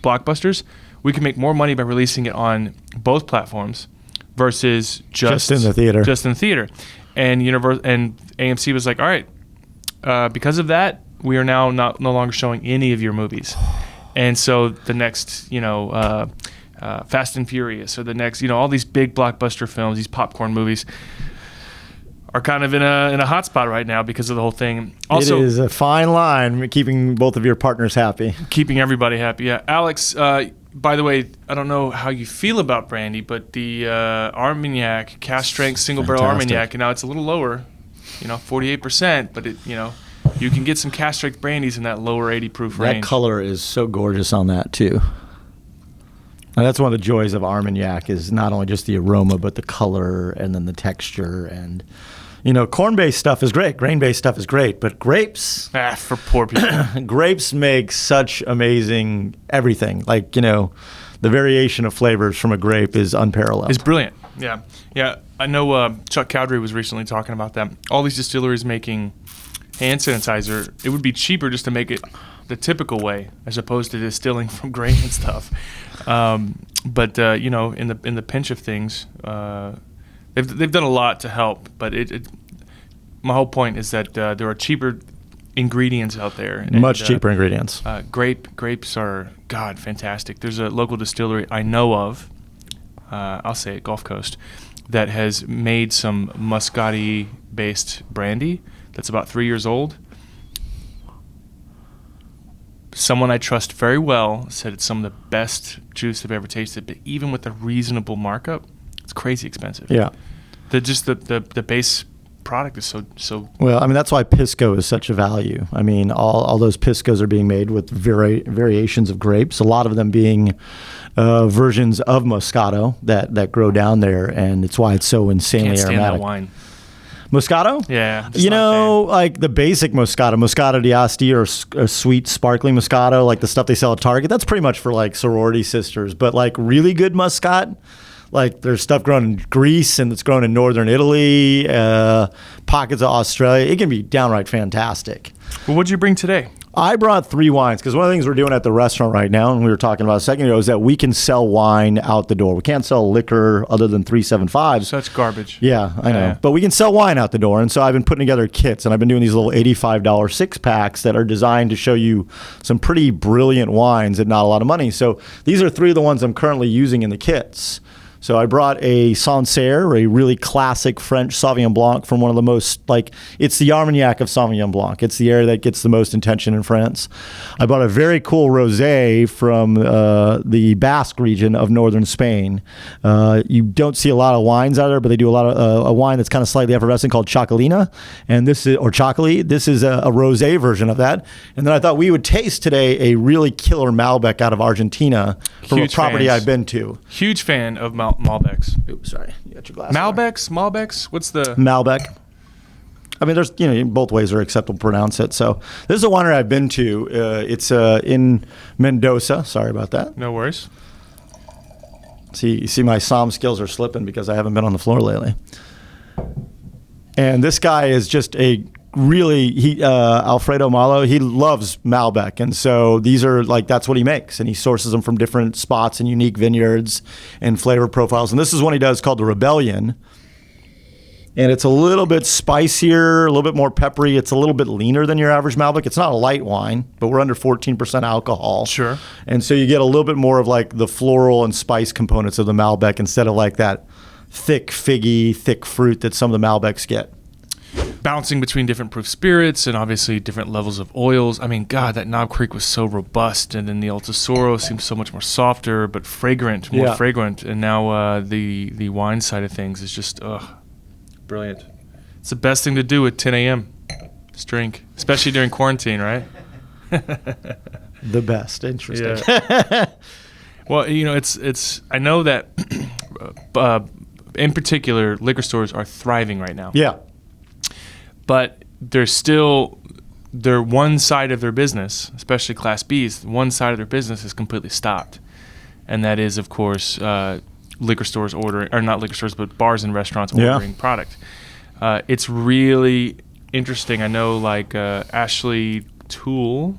S2: blockbusters. We can make more money by releasing it on both platforms versus just
S3: in the theater.
S2: And AMC was like, all right, because of that, we are now no longer showing any of your movies. And so the next, Fast and Furious, or the next, all these big blockbuster films, these popcorn movies, are kind of in a hot spot right now because of the whole thing. Also,
S3: it is a fine line keeping both of your partners happy.
S2: Keeping everybody happy, yeah. Alex, by the way, I don't know how you feel about brandy, but the Armagnac, cask strength single barrel Armagnac, and now it's a little lower, 48%, but you can get some cask strength brandies in that lower 80 proof range.
S3: That color is so gorgeous on that too. And that's one of the joys of Armagnac is not only just the aroma, but the color and then the texture. And, corn-based stuff is great. Grain-based stuff is great. But grapes...
S2: for poor people.
S3: Grapes make such amazing everything. Like, the variation of flavors from a grape is unparalleled.
S2: It's brilliant. Yeah. Yeah. I know Chuck Cowdery was recently talking about that. All these distilleries making hand sanitizer, it would be cheaper just to make it the typical way as opposed to distilling from grain and stuff. But in the pinch of things, they've done a lot to help. But my whole point is that there are cheaper ingredients out there.
S3: Much cheaper ingredients.
S2: Grapes are fantastic. There's a local distillery I know of. I'll say it, Gulf Coast, that has made some Muscati-based brandy that's about 3 years old. Someone I trust very well said it's some of the best juice they've ever tasted, but even with a reasonable markup, it's crazy expensive.
S3: Yeah.
S2: The base product is so
S3: well. I mean, that's why Pisco is such a value. I mean, all those Piscos are being made with variations of grapes. A lot of them being versions of Moscato that grow down there, and it's why it's so insanely
S2: can't stand
S3: aromatic.
S2: that wine.
S3: Moscato?
S2: Yeah.
S3: Like the basic Moscato d'Asti or sweet sparkling Moscato, like the stuff they sell at Target, that's pretty much for like sorority sisters. But like really good Muscat, like there's stuff grown in Greece and it's grown in northern Italy, pockets of Australia. It can be downright fantastic.
S2: Well, what'd you bring today?
S3: I brought 3 wines because one of the things we're doing at the restaurant right now, and we were talking about a second ago, is that we can sell wine out the door. We can't sell liquor other than 375s.
S2: So that's garbage.
S3: Yeah, I know. Yeah. But we can sell wine out the door. And so I've been putting together kits, and I've been doing these little $85 6-packs that are designed to show you some pretty brilliant wines at not a lot of money. So these are 3 of the ones I'm currently using in the kits. So I brought a Sancerre, a really classic French Sauvignon Blanc from one of the most, it's the Armagnac of Sauvignon Blanc. It's the area that gets the most attention in France. I bought a very cool rosé from the Basque region of northern Spain. You don't see a lot of wines out there, but they do a lot of a wine that's kind of slightly effervescent called Chocolina, and this is Chocolat. This is a rosé version of that. And then I thought we would taste today a really killer Malbec out of Argentina from a property I've been to.
S2: Huge fan of Malbecs.
S3: Oops, sorry. You got your glass.
S2: Malbecs? What's the...
S3: Malbec. I mean, there's, both ways are acceptable to pronounce it. So this is a winery I've been to. It's in Mendoza. Sorry about that.
S2: No worries.
S3: You see my Somm skills are slipping because I haven't been on the floor lately. And this guy is just a really, Alfredo Malo, he loves Malbec. And so these are that's what he makes. And he sources them from different spots and unique vineyards and flavor profiles. And this is one he does called the Rebellion. And it's a little bit spicier, a little bit more peppery. It's a little bit leaner than your average Malbec. It's not a light wine, but we're under 14% alcohol.
S2: Sure.
S3: And so you get a little bit more of the floral and spice components of the Malbec instead of that thick, figgy, thick fruit that some of the Malbecs get.
S2: Bouncing between different proof spirits and obviously different levels of oils. I mean, God, that Knob Creek was so robust, and then the Altasoro seems so much more softer, but fragrant, more fragrant. And now the wine side of things is just brilliant. It's the best thing to do at 10 a.m. Just drink, especially during quarantine, right?
S3: The best. Interesting.
S2: Yeah. Well, it's. I know that in particular, liquor stores are thriving right now.
S3: Yeah.
S2: But they're one side of their business, especially Class Bs, one side of their business is completely stopped. And that is, of course, liquor stores ordering, or not liquor stores, but bars and restaurants ordering product. It's really interesting. I know, like, Ashley Toole,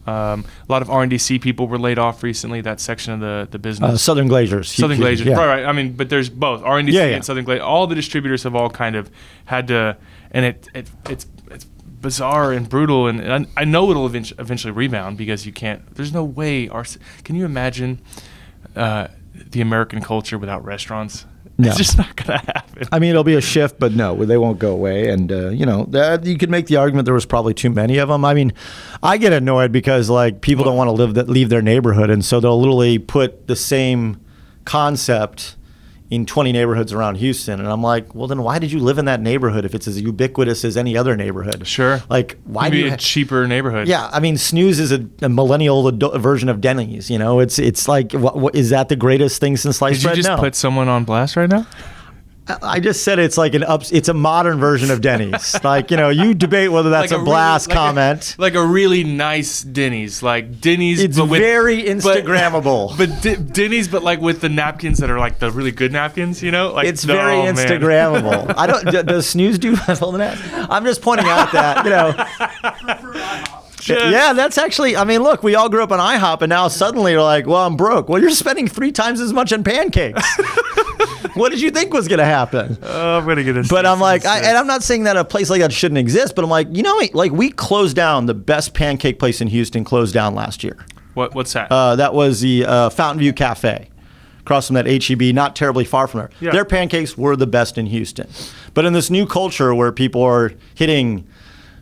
S2: a lot of R&DC people were laid off recently, that section of the business.
S3: Southern Glaziers.
S2: Southern Glaziers, right. I mean, but there's both, R&DC and Southern Glaziers. All the distributors have all kind of had to, and it's bizarre and brutal, and I know it'll eventually rebound because there's no way, can you imagine the American culture without restaurants?
S3: No.
S2: It's just not going to happen.
S3: I mean, it'll be a shift, but no, they won't go away. And, you could make the argument there was probably too many of them. I mean, I get annoyed because, like, people don't want to leave their neighborhood. And so they'll literally put the same concept in 20 neighborhoods around Houston. And I'm like, well, then why did you live in that neighborhood if it's as ubiquitous as any other neighborhood?
S2: Sure.
S3: Like, why
S2: do you... a cheaper neighborhood.
S3: Yeah. I mean, Snooze is a millennial version of Denny's. It's like, what is that the greatest thing since sliced bread?
S2: Did you just put someone on blast right now?
S3: I just said it's like it's a modern version of Denny's. Like, you debate whether that's like a blast comment.
S2: Like a really nice Denny's. Like Denny's.
S3: It's very Instagrammable.
S2: But Denny's, but like with the napkins that are like the really good napkins, Like,
S3: it's very Instagrammable. I don't. Does Snooze do that? I'm just pointing out that, Yeah, that's actually, I mean, look, we all grew up on IHOP, and now suddenly you're like, well, I'm broke. Well, you're spending 3 times as much on pancakes. What did you think was going to happen?
S2: Oh, I'm going to get it.
S3: But I'm like, and I'm not saying that a place like that shouldn't exist, but I'm like, like we closed down the best pancake place in Houston, closed down last year.
S2: What's that?
S3: That was the Fountain View Cafe, across from that HEB, not terribly far from there. Yeah. Their pancakes were the best in Houston. But in this new culture where people are hitting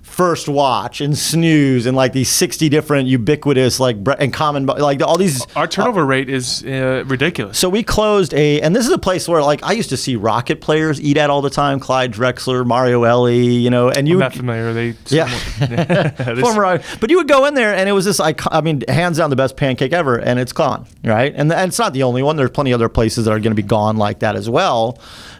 S3: First Watch and Snooze and like these 60 different ubiquitous and common, like all these.
S2: Our turnover rate is ridiculous.
S3: So we closed and this is a place where like I used to see rocket players eat at all the time. Clyde Drexler, Mario Ellie, and you.
S2: I'm not familiar.
S3: But you would go in there and it was this. I mean, hands down the best pancake ever, and it's gone, right? And it's not the only one. There's plenty of other places that are going to be gone like that as well.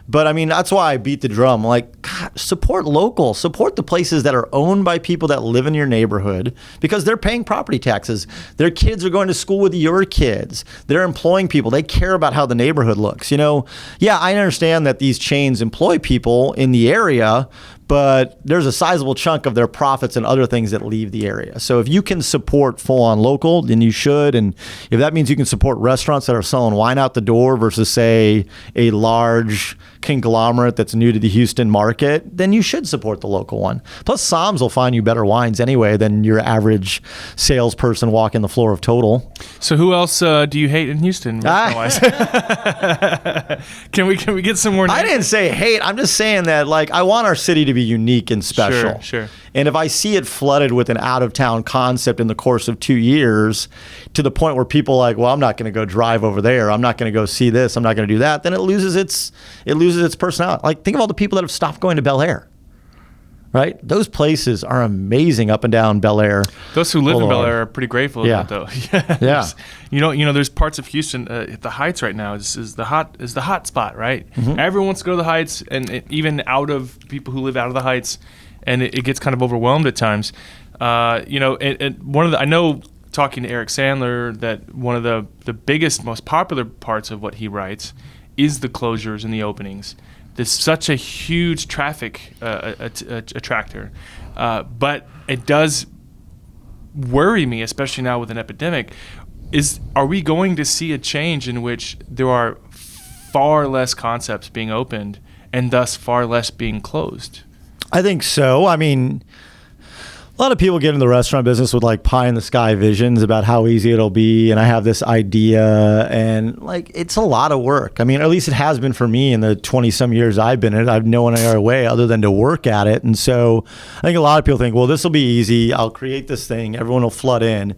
S3: But I mean, that's why I beat the drum. Like, God, support local, support the places that are owned by people that live in your neighborhood because they're paying property taxes. Their kids are going to school with your kids. They're employing people. They care about how the neighborhood looks. Yeah, I understand that these chains employ people in the area, but there's a sizable chunk of their profits and other things that leave the area. So if you can support full-on local, then you should. And if that means you can support restaurants that are selling wine out the door versus, say, a large conglomerate that's new to the Houston market, then you should support the local one. Plus, Soms will find you better wines anyway than your average salesperson walking the floor of Total.
S2: So who else do you hate in Houston? Can we get some more names?
S3: I didn't say hate. I'm just saying that, like, I want our city to be unique and special.
S2: Sure.
S3: And if I see it flooded with an out-of-town concept in the course of 2 years to the point where people are like, well, I'm not going to go drive over there. I'm not going to go see this. I'm not going to do that. Then it loses its personality. Like, think of all the people that have stopped going to Bel Air. Right? Those places are amazing up and down Bel Air.
S2: Those who live in Bel Air are pretty grateful of it, though.
S3: Yeah.
S2: There's parts of Houston, the Heights right now is the hot spot, right? Mm-hmm. Everyone wants to go to the Heights, and even out of people who live out of the Heights, and it gets kind of overwhelmed at times. I know talking to Eric Sandler that one of the biggest, most popular parts of what he writes is the closures and the openings. There's such a huge traffic attractor, but it does worry me, especially now with an epidemic. Are we going to see a change in which there are far less concepts being opened and thus far less being closed?
S3: I think so. I mean, A lot of people get in the restaurant business with like pie in the sky visions about how easy it'll be. And I have this idea, and like, it's a lot of work. I mean, at least it has been for me in the 20 some years I've been in it. I've no other way other than to work at it. And so I think a lot of people think, well, this will be easy. I'll create this thing. Everyone will flood in.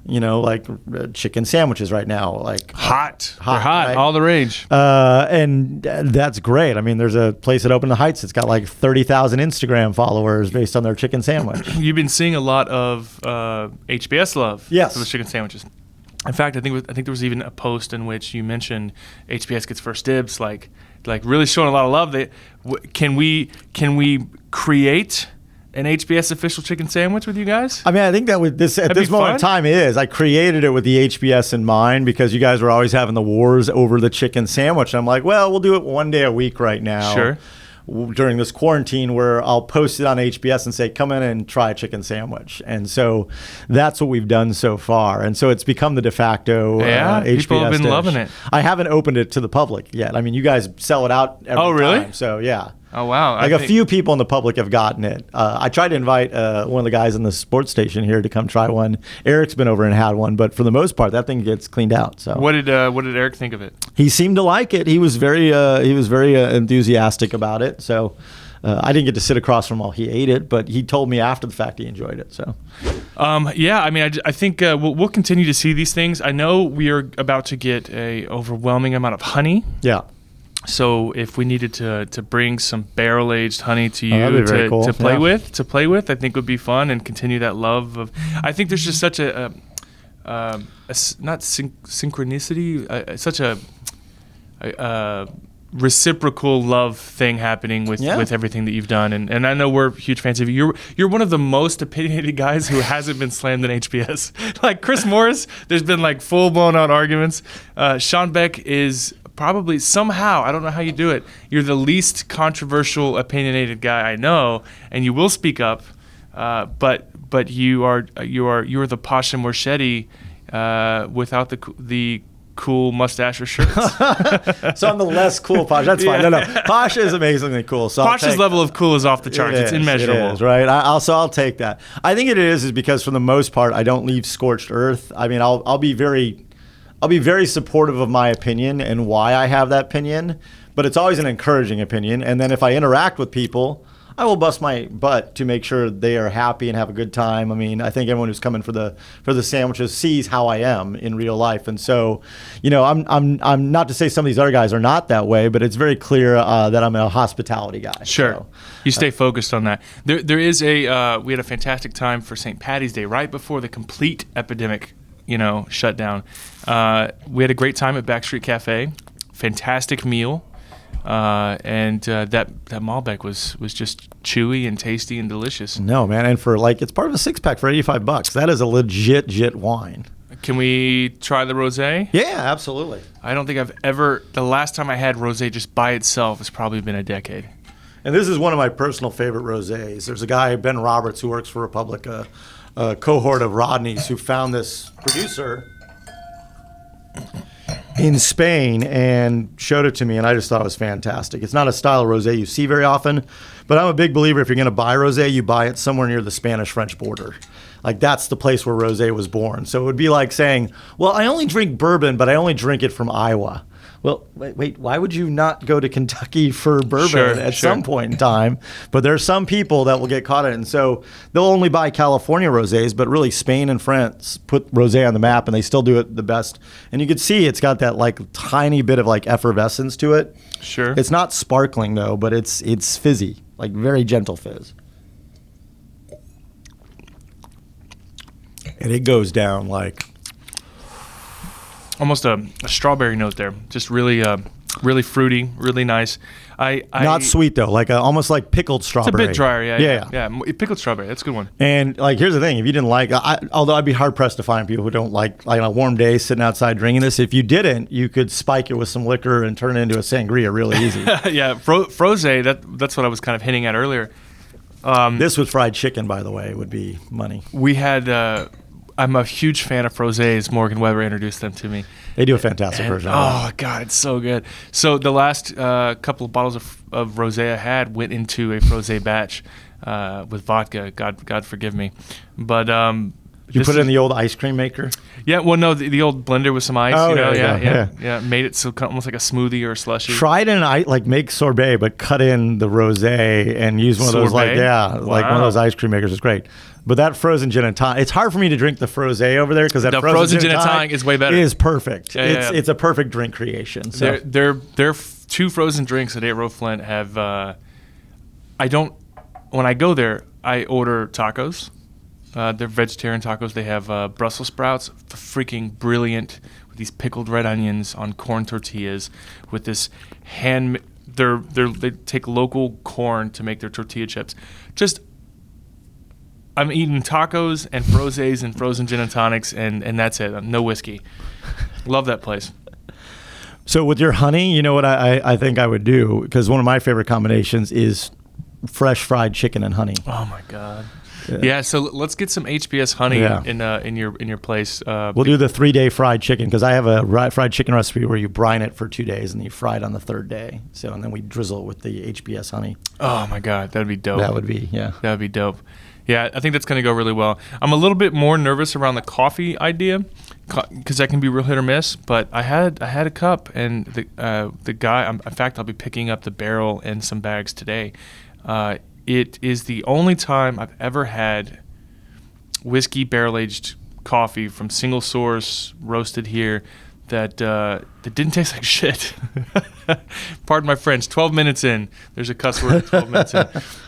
S3: You know, like chicken sandwiches right now, like
S2: hot. They're hot,
S3: right?
S2: All the rage.
S3: And that's great. I mean, there's a place that opened in the Heights that's got like 30,000 Instagram followers based on their chicken sandwich.
S2: You've been seeing a lot of HBS love
S3: Yes.
S2: for the chicken sandwiches. In fact, I think there was even a post in which you mentioned HBS gets first dibs, like really showing a lot of love. Can we create an HBS official chicken sandwich with you guys?
S3: I mean, I think that at this moment in time is. I created it with the HBS in mind because you guys were always having the wars over the chicken sandwich. I'm like, well, we'll do it one day a week right now.
S2: Sure.
S3: During this quarantine, where I'll post it on HBS and say, come in and try a chicken sandwich. And so that's what we've done so far. And so it's become the de facto HBS
S2: people have been
S3: dish.
S2: loving it.
S3: I haven't opened it to the public yet. I mean, you guys sell it out every
S2: Oh, really?
S3: time. So, yeah.
S2: Oh, wow.
S3: Like a few people in the public have gotten it. I tried to invite one of the guys in the sports station here to come try one. Eric's been over and had one, but for the most part, that thing gets cleaned out. So
S2: What did Eric think of it?
S3: he seemed to like it. He was very enthusiastic about it. So I didn't get to sit across from him while he ate it, but he told me after the fact he enjoyed it. So
S2: yeah, I mean, I think we'll continue to see these things. I know we are about to get a overwhelming amount of honey.
S3: yeah.
S2: So if we needed to bring some barrel aged honey to you
S3: that'd be very cool.
S2: to play
S3: Yeah.
S2: with, I think would be fun and continue that love of. I think there's just such not synchronicity, such a reciprocal love thing happening with everything that you've done, and I know we're huge fans of you. You're one of the most opinionated guys who hasn't been slammed in HBS. Like Chris Morris, there's been like full blown out arguments. Sean Beck is probably somehow, I don't know how you do it, you're the least controversial opinionated guy I know, and you will speak up, but you are the Pasha Morchetti without the cool mustache or shirts.
S3: So I'm the less cool Pasha. That's fine. No. Pasha is amazingly cool. So
S2: Pasha's level of cool is off the charts. It's immeasurable.
S3: It is, right? I'll take that. I think it is because for the most part, I don't leave scorched earth. I mean, I'll be very supportive of my opinion and why I have that opinion, but it's always an encouraging opinion. And then if I interact with people, I will bust my butt to make sure they are happy and have a good time. I mean, I think everyone who's coming for the sandwiches sees how I am in real life, and so, you know, I'm not to say some of these other guys are not that way, but it's very clear that I'm a hospitality guy.
S2: Sure,
S3: so,
S2: you stay focused on that. There is we had a fantastic time for St. Patty's Day right before the complete epidemic, shut down. We had a great time at Backstreet Cafe. Fantastic meal. And that Malbec was just chewy and tasty and delicious.
S3: No, man, and for it's part of a 6-pack for $85. That is a legit wine.
S2: Can we try the rosé?
S3: Yeah, absolutely.
S2: I don't think I've ever. The last time I had rosé just by itself has probably been a decade.
S3: And this is one of my personal favorite rosés. There's a guy, Ben Roberts, who works for Republic, a cohort of Rodney's, who found this producer in Spain and showed it to me, and I just thought it was fantastic. It's not a style of rosé you see very often, but I'm a big believer if you're going to buy rosé, you buy it somewhere near the Spanish-French border. Like, that's the place where rosé was born. So it would be like saying, well, I only drink bourbon, but I only drink it from Iowa. Well, wait, why would you not go to Kentucky for bourbon at some point in time? But there's some people that will get caught in it. And so they'll only buy California rosés, but really Spain and France put rosé on the map, and they still do it the best. And you can see it's got that tiny bit of effervescence to it.
S2: Sure.
S3: It's not sparkling though, but it's fizzy, very gentle fizz. And it goes down
S2: almost a strawberry note there. Just really fruity, really nice.
S3: Not sweet though, almost like pickled strawberry.
S2: It's a bit drier,
S3: yeah.
S2: Pickled strawberry, that's a good one.
S3: And here's the thing: if you didn't although I'd be hard pressed to find people who don't like on a warm day sitting outside drinking this. If you didn't, you could spike it with some liquor and turn it into a sangria really easy.
S2: Yeah, frosé. That's what I was kind of hinting at earlier.
S3: This with fried chicken, by the way, would be money.
S2: We had. I'm a huge fan of frosés. Morgan Weber introduced them to me.
S3: They do a fantastic version.
S2: Oh God, it's so good. So the last couple of bottles of rosé I had went into a frosé batch with vodka. God forgive me, but
S3: You put it in the old ice cream maker?
S2: Yeah, well, no, the old blender with some ice.
S3: Oh,
S2: you know,
S3: yeah.
S2: Made it so almost like a smoothie or a slushy.
S3: Try it in like make sorbet, but cut in the rosé and use one of those like one of those ice cream makers is great. But that frozen gin and tonic, it's hard for me to drink the frosé over there because that
S2: the
S3: frozen
S2: gin and tonic is way better.
S3: Is perfect.
S2: Yeah,
S3: it's a perfect drink creation. So
S2: Their two frozen drinks at 8 Row Flint have. When I go there, I order tacos. They're vegetarian tacos. They have Brussels sprouts, freaking brilliant, with these pickled red onions on corn tortillas, with this they take local corn to make their tortilla chips. I'm eating tacos and frosés and frozen gin and tonics, and that's it. No whiskey. Love that place.
S3: So with your honey, you know what I think I would do, because one of my favorite combinations is fresh fried chicken and honey.
S2: Oh my God. Yeah, so let's get some HBS honey in your place.
S3: We'll do the 3-day fried chicken, because I have a fried chicken recipe where you brine it for 2 days and then you fry it on the 3rd day. So and then we drizzle it with the HBS honey.
S2: Oh my God, that'd be dope.
S3: That would be
S2: That'd be dope. Yeah, I think that's going to go really well. I'm a little bit more nervous around the coffee idea, because that can be real hit or miss. But I had a cup, and the guy. In fact, I'll be picking up the barrel and some bags today. It is the only time I've ever had whiskey barrel-aged coffee from single source, roasted here, that didn't taste like shit. Pardon my French. 12 minutes in. There's a cuss word 12 minutes in.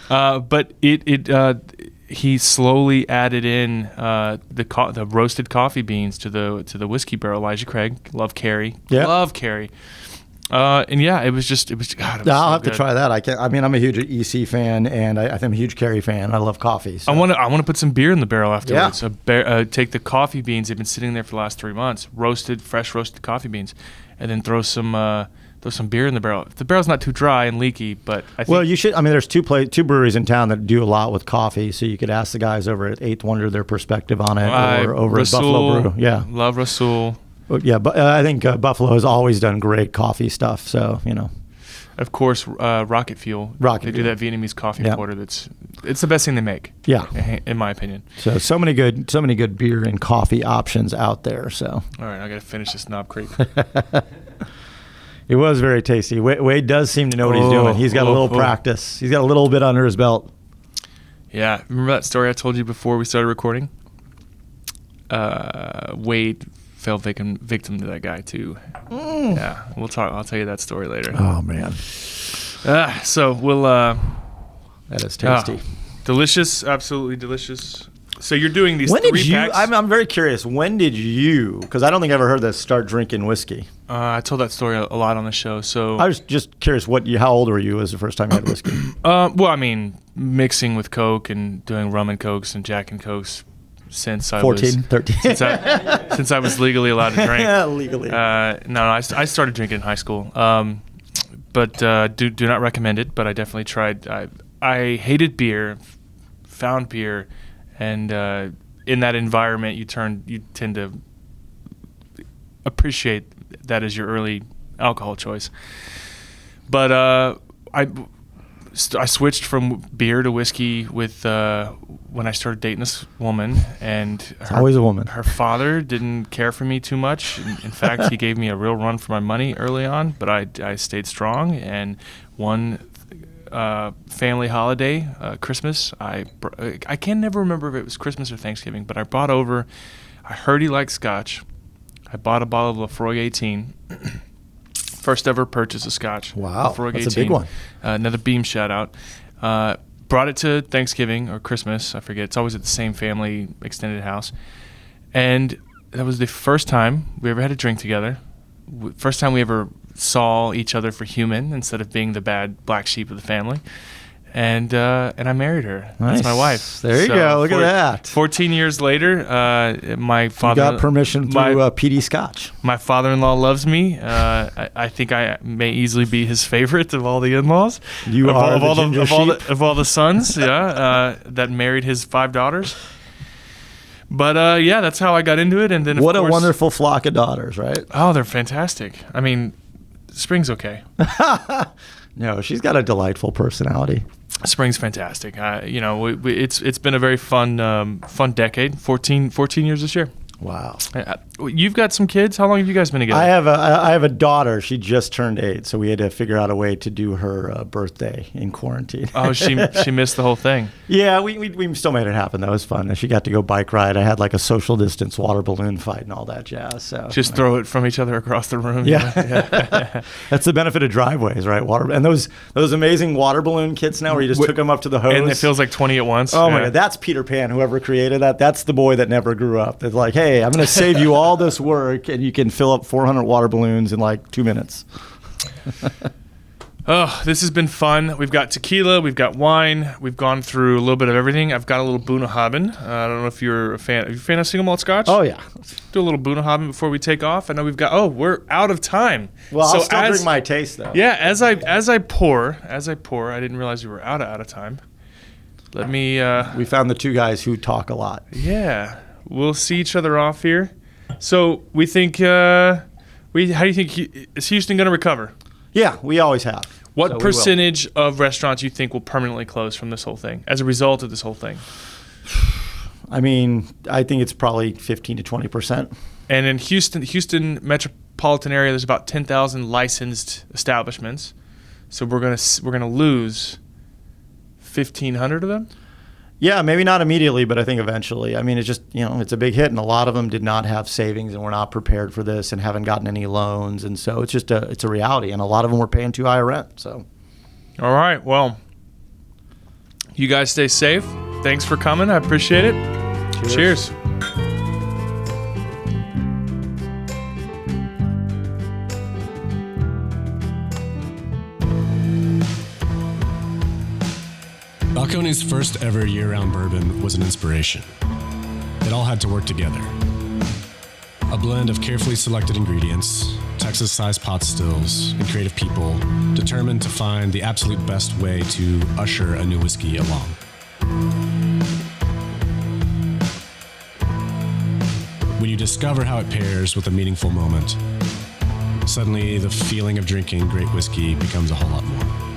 S2: But he slowly added in the roasted coffee beans to the whiskey barrel. Elijah Craig, love Carrie.
S3: Yeah.
S2: Love Carrie. And yeah, it was God, it was
S3: I'll have
S2: good.
S3: to try that. I'm a huge EC fan, and I think I'm a huge Carrie fan. I love coffee. So.
S2: I want to put some beer in the barrel afterwards. Yeah. Take the coffee beans. They've been sitting there for the last 3 months. Fresh roasted coffee beans, and then throw some beer in the barrel. If the barrel's not too dry and leaky, but I think.
S3: Well, you should. I mean, there's two breweries in town that do a lot with coffee, so you could ask the guys over at Eighth Wonder their perspective on it, or over
S2: Rasul,
S3: at Buffalo Brew. Yeah,
S2: love Rasul.
S3: Yeah, but I think Buffalo has always done great coffee stuff. So
S2: of course, Rocket Fuel. They do that Vietnamese coffee porter. It's the best thing they make.
S3: Yeah,
S2: in my opinion.
S3: So many good beer and coffee options out there. So
S2: all right, I got to finish this Knob Creek.
S3: It was very tasty. Wade does seem to know what he's doing. He's got a little practice. He's got a little bit under his belt.
S2: Yeah, remember that story I told you before we started recording? Wade fell victim to that guy too. Yeah, we'll talk. I'll tell you that story later.
S3: Oh man.
S2: So we'll.
S3: That is tasty.
S2: Delicious, absolutely delicious. So you're doing these.
S3: When
S2: 3
S3: did you?
S2: packs?
S3: I'm very curious. When did you? Because I don't think I ever heard that. Start drinking whiskey.
S2: I told that story a lot on the show. So
S3: I was just curious. How old were you? Was the first time you had whiskey?
S2: Well, I mean, mixing with Coke and doing rum and Cokes and Jack and Cokes. Since I
S3: 14, 13.
S2: Since I was legally allowed to drink.
S3: Yeah, legally.
S2: No, I started drinking in high school. But do not recommend it. But I definitely tried. I hated beer, found beer, and in that environment, you tend to appreciate that as your early alcohol choice. But I switched from beer to whiskey with when I started dating this woman, and
S3: always a woman.
S2: Her father didn't care for me too much. In fact, he gave me a real run for my money early on, but I stayed strong. And one family holiday, Christmas, I can never remember if it was Christmas or Thanksgiving, but I brought over. I heard he liked Scotch. I bought a bottle of Lafroig 18. First ever purchase of Scotch.
S3: Wow,
S2: Lafroig
S3: that's
S2: 18.
S3: a big one.
S2: Another Beam shout out. Brought it to Thanksgiving or Christmas. I forget. It's always at the same family extended house. And that was the first time we ever had a drink together. First time we ever saw each other for human instead of being the bad black sheep of the family. And I married her.
S3: Nice.
S2: That's my wife.
S3: There you go. Look at that.
S2: 14 years later, my father...
S3: You got permission through PD Scotch.
S2: My father-in-law loves me. I think I may easily be his favorite of all the in-laws.
S3: You are
S2: of all the sons, that married his 5 daughters. But yeah, that's how I got into it. And then
S3: what a wonderful flock of daughters, right?
S2: Oh, they're fantastic. I mean, Spring's okay.
S3: No, she's got a delightful personality.
S2: Spring's fantastic. It's been a very fun decade. 14 years this year.
S3: Wow.
S2: You've got some kids. How long have you guys been together?
S3: I have a daughter. She just turned 8, so we had to figure out a way to do her birthday in quarantine.
S2: Oh, she missed the whole thing.
S3: Yeah, we still made it happen. That was fun. She got to go bike ride. I had like a social distance water balloon fight and all that jazz. So
S2: just throw it from each other across the room.
S3: Yeah. That's the benefit of driveways, right? Water and those amazing water balloon kits now where you just took them up to the hose.
S2: And it feels like 20 at once.
S3: Oh my God, that's Peter Pan. Whoever created that, that's the boy that never grew up. It's like, hey, I'm going to save you all this work, and you can fill up 400 water balloons in like 2 minutes.
S2: Oh, this has been fun. We've got tequila, we've got wine, we've gone through a little bit of everything. I've got a little Bunnahabhain. I don't know if you're a fan. Are you a fan of single malt scotch?
S3: Oh yeah.
S2: Do a little Bunnahabhain before we take off. I know we're out of time.
S3: Well, I'll still drink my taste though.
S2: Yeah, as I pour, I didn't realize we were out of time. Let me.
S3: We found the 2 guys who talk a lot.
S2: Yeah. We'll see each other off here. So we think, how do you think, is Houston going to recover?
S3: Yeah, we always have.
S2: What percentage of restaurants you think will permanently close from this whole thing, as a result of this whole thing?
S3: I mean, I think it's probably 15 to 20%.
S2: And in Houston metropolitan area, there's about 10,000 licensed establishments. So we're gonna lose 1,500 of them.
S3: Yeah, maybe not immediately, but I think eventually. I mean, it's just, it's a big hit, and a lot of them did not have savings and were not prepared for this and haven't gotten any loans. And so it's just it's a reality, and a lot of them were paying too high a rent. So,
S2: all right, well, you guys stay safe. Thanks for coming. I appreciate it. Cheers.
S1: Balcones' first ever year-round bourbon was an inspiration. It all had to work together. A blend of carefully selected ingredients, Texas-sized pot stills, and creative people determined to find the absolute best way to usher a new whiskey along. When you discover how it pairs with a meaningful moment, suddenly the feeling of drinking great whiskey becomes a whole lot more.